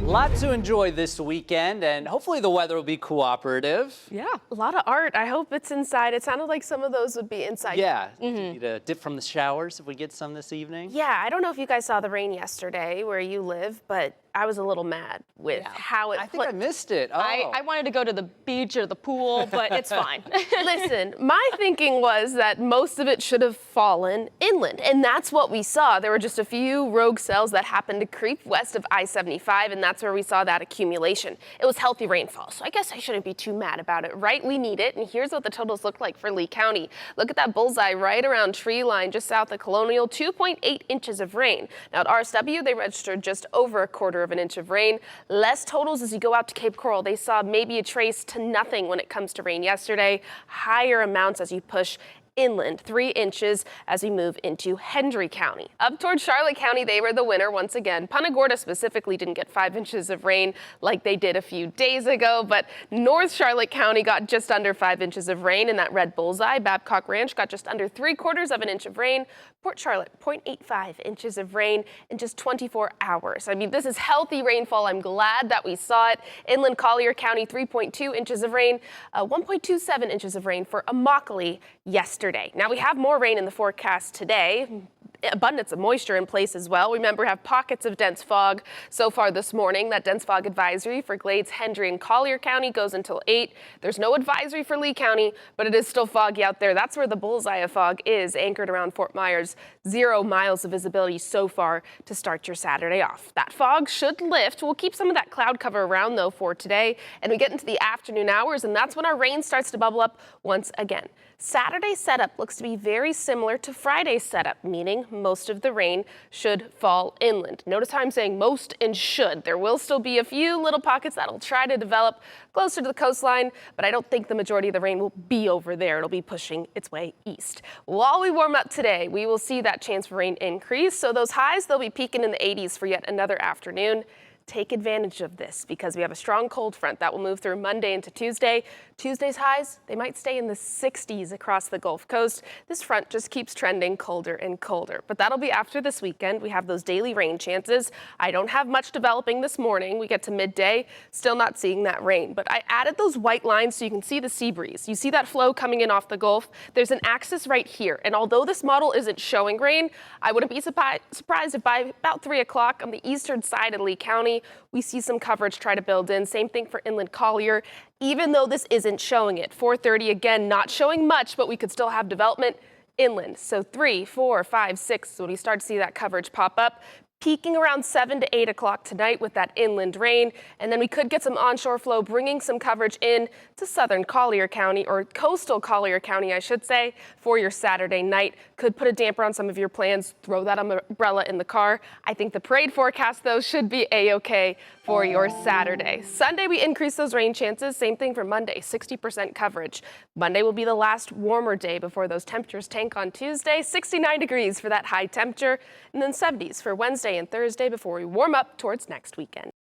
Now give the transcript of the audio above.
Lot to enjoy this weekend, and hopefully the weather will be cooperative. Yeah, a lot of art. I hope it's inside. It sounded like some of those would be inside. Yeah, need a dip from the showers if we get some this evening. Yeah, I don't know if you guys saw the rain yesterday where you live, but I was a little mad with how it I think I missed it. Oh. I wanted to go to the beach or the pool, but it's fine. Listen, my thinking was that most of it should have fallen inland, and that's what we saw. There were just a few rogue cells that happened to creep west of I-75, and that's where we saw that accumulation. It was healthy rainfall, so I guess I shouldn't be too mad about it, right? We need it, and here's what the totals look like for Lee County. Look at that bullseye right around tree line just south of Colonial, 2.8 inches of rain. Now at RSW, they registered just over a quarter of an inch of rain. Less totals as you go out to Cape Coral. They saw maybe a trace to nothing when it comes to rain yesterday. Higher amounts as you push inland, 3 inches as we move into Hendry County. Up towards Charlotte County, they were the winner once again. Punta Gorda specifically didn't get 5 inches of rain like they did a few days ago, but North Charlotte County got just under 5 inches of rain in that red bullseye. Babcock Ranch got just under 3/4 of an inch of rain. Port Charlotte, 0.85 inches of rain in just 24 hours. I mean, this is healthy rainfall. I'm glad that we saw it. Inland Collier County, 3.2 inches of rain, 1.27 inches of rain for Immokalee yesterday. Now we have more rain in the forecast today. Abundance of moisture in place as well. Remember, we have pockets of dense fog so far this morning. That dense fog advisory for Glades, Hendry, and Collier County goes until 8. There's no advisory for Lee County, but it is still foggy out there. That's where the bullseye of fog is, anchored around Fort Myers. 0 miles of visibility so far to start your Saturday off. That fog should lift. We'll keep some of that cloud cover around, though, for today. And we get into the afternoon hours, and that's when our rain starts to bubble up once again. Saturday's setup looks to be very similar to Friday's setup, meaning most of the rain should fall inland. Notice how I'm saying most and should. There will still be a few little pockets that'll try to develop closer to the coastline, but I don't think the majority of the rain will be over there. It'll be pushing its way east. While we warm up today, we will see that chance for rain increase. So those highs, they'll be peaking in the 80s for yet another afternoon. Take advantage of this because we have a strong cold front that will move through Monday into Tuesday. Tuesday's highs, they might stay in the 60s across the Gulf Coast. This front just keeps trending colder and colder, but that'll be after this weekend. We have those daily rain chances. I don't have much developing this morning. We get to midday, still not seeing that rain, but I added those white lines so you can see the sea breeze. You see that flow coming in off the Gulf. There's an axis right here, and although this model isn't showing rain, I wouldn't be surprised if by about 3 o'clock on the eastern side of Lee County, we see some coverage try to build in. Same thing for Inland Collier, even though this isn't showing it. 4:30 again, not showing much, but we could still have development inland. So 3, 4, 5, 6, when we start to see that coverage pop up, peaking around 7 to 8 o'clock tonight with that inland rain. And then we could get some onshore flow, bringing some coverage in to southern Collier County, or coastal Collier County, I should say, for your Saturday night. Could put a damper on some of your plans, throw that umbrella in the car. I think the parade forecast, though, should be A-OK for your Saturday. Sunday, we increase those rain chances. Same thing for Monday, 60% coverage. Monday will be the last warmer day before those temperatures tank on Tuesday. 69 degrees for that high temperature, and then 70s for Wednesday and Thursday before we warm up towards next weekend.